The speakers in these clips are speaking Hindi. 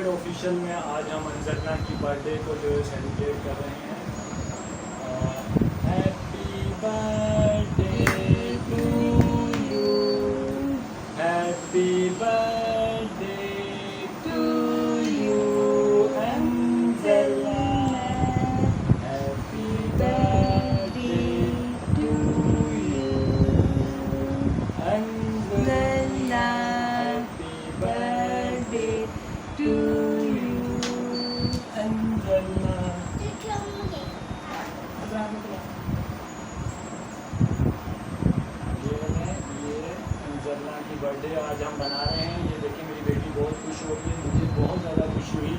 ऑफिशियल में आज हम अंजलना की बर्थडे को जो है सेलिब्रेट कर रहे हैं। Happy birthday to you, happy birthday to you Anjalna, happy birthday to you Anjalna, happy birthday to Anjalna. ये अंजलना की बर्थडे आज हम बना रहे हैं। ये देखिए मेरी बेटी बहुत खुश हो गई, मुझे बहुत ज़्यादा खुश हुई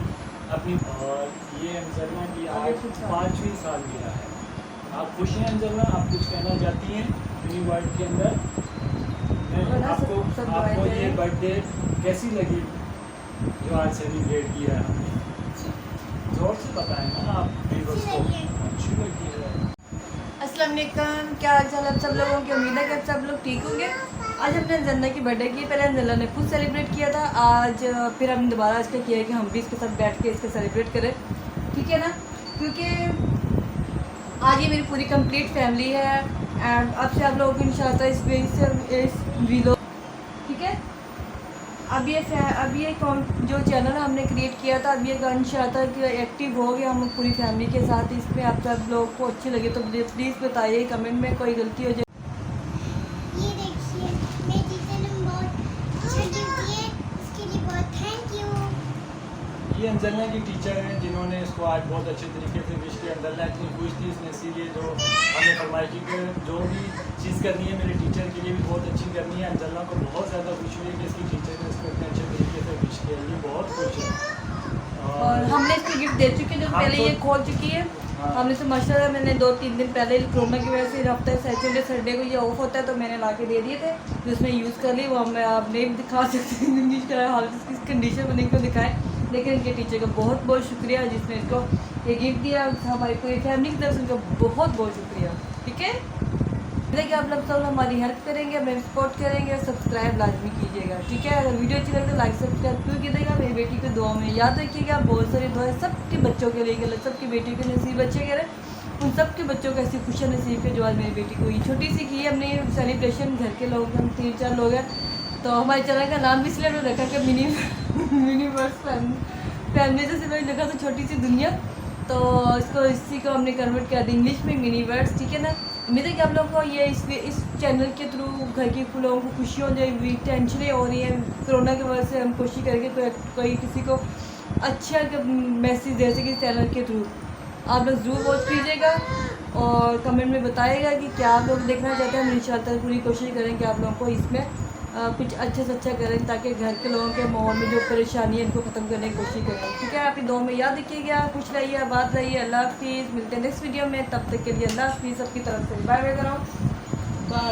अपनी। और ये अंजलना की आज 5वीं सालगिरह है। आप खुश हैं अंजलना? आप कुछ कहना चाहती हैं अपनी वर्ड के अंदर? आपको ये बर्थडे कैसी लगी जो आज सेलिब्रेट किया है हमने? जोर से बताएं ना आप भी दोस्तों। अच्छी लगी है। अस्सलाम वालेकुम, क्या हाल चाल आप सब लोगों की? उम्मीद है कि आप सब लोग ठीक होंगे। आज हमने अंजलना की बर्थडे की। पहले अंजलना ने खुद सेलिब्रेट किया था, आज फिर हमने दोबारा इसका किया है कि हम भी इसके साथ बैठ के इसका सेलिब्रेट करें, ठीक है ना? क्योंकि आज ये मेरी पूरी कंप्लीट फैमिली है। एंड अब से आप लोगों को इंशाल्लाह इस वीडियो, ठीक है। अब ये जो चैनल हमने क्रिएट किया था, अब ये इंशाल्लाह एक्टिव हो गया हम पूरी फैमिली के साथ। इसमें आप सब लोगों को अच्छी लगे तो प्लीज़ बताइए कमेंट में, कोई गलती हो जाए। ये देखिए मेरी टीचर ने बहुत अच्छा गिफ्ट दिए, इसके लिए बहुत थैंक यू। ये अंजलना की टीचर हैं जिन्होंने इसको आज बहुत अच्छे तरीके से विश किया। अंजलना इतनी खुश थी इसने, इसीलिए जो हमने फरमाइश की कि जो भी चीज़ करनी है मेरे टीचर के लिए भी बहुत अच्छी करनी है। अंजलना को बहुत ज़्यादा खुशी हुई कि इसकी टीचर ने इसको इतने अच्छे तरीके से विश किया, ये बहुत खुश है। और हमने इसको गिफ्ट दे चुके हैं, जो पहले ये खोल चुकी है। हाँ। हमने तो माशाल्लाह मैंने 2-3 दिन पहले कोरोना की वजह से हफ्ते सैटरडे संडे को ये ऑफ होता है तो मैंने ला के दे दिए थे, तो उसमें यूज़ कर ली। वो मैं आप नहीं दिखा सकती इंग्लिश का हालत इसकी कंडीशन बने को दिखाए, लेकिन इनके टीचर का बहुत बहुत शुक्रिया जिसने इसको ये गिफ्ट दिया। हमारी पूरी फैमिली की तरफ से उनका बहुत बहुत शुक्रिया, ठीक है। देखिए आप लोग सब हमारी हेल्प करेंगे, हमें सपोर्ट करेंगे, सब्सक्राइब लाजमी कीजिएगा, ठीक है। अगर वीडियो अच्छी लगे तो लाइक सब्सक्राइब क्यों कीजिएगा। मेरी बेटी को दुआ में याद रखिएगा, बहुत सारी दुआएं सबके बच्चों के लिए करें, सबकी बेटी के नसीब अच्छे करें, उन सबके बच्चों को ऐसी खुशियाँ नसीब है जो आज मेरी बेटी को छोटी सी की है हमने सेलिब्रेशन। घर के लोग हम 3-4 लोग हैं, तो हमारे चैनल का नाम भी इसलिए हमने रखा कि मिनीवर्स फैमिली से सिर्फ लिखा तो छोटी सी दुनिया, तो इसको इसी को हमने कन्वर्ट कर दी इंग्लिश में मिनीवर्स, ठीक है ना। उम्मीद है कि आप लोगों को ये इस चैनल के थ्रू घर के लोगों को खुशी हो जाएगी, टेंशनें हो रही हैं कोरोना की वजह से। हम कोशिश करेंगे कोई किसी को अच्छा मैसेज दे सके इस चैनल के थ्रू। आप लोग ज़रूर वॉच कीजिएगा और कमेंट में बताइएगा कि क्या आप लोग देखना चाहते हैं। हम इंशाल्लाह पूरी कोशिश करें कि आप लोगों को इसमें कुछ अच्छे से अच्छा करें, ताकि घर के लोगों के माहौल में जो परेशानी है इनको ख़त्म करने की कोशिश करें, ठीक है। आपकी दुआ में याद रखिएगा, खुश रहिए, आबाद रहिए। अल्लाह हाफिज़, मिलते हैं नेक्स्ट वीडियो में, तब तक के लिए अल्लाह हाफिज़। सबकी तरफ से बाय बाय कराओ, बाय।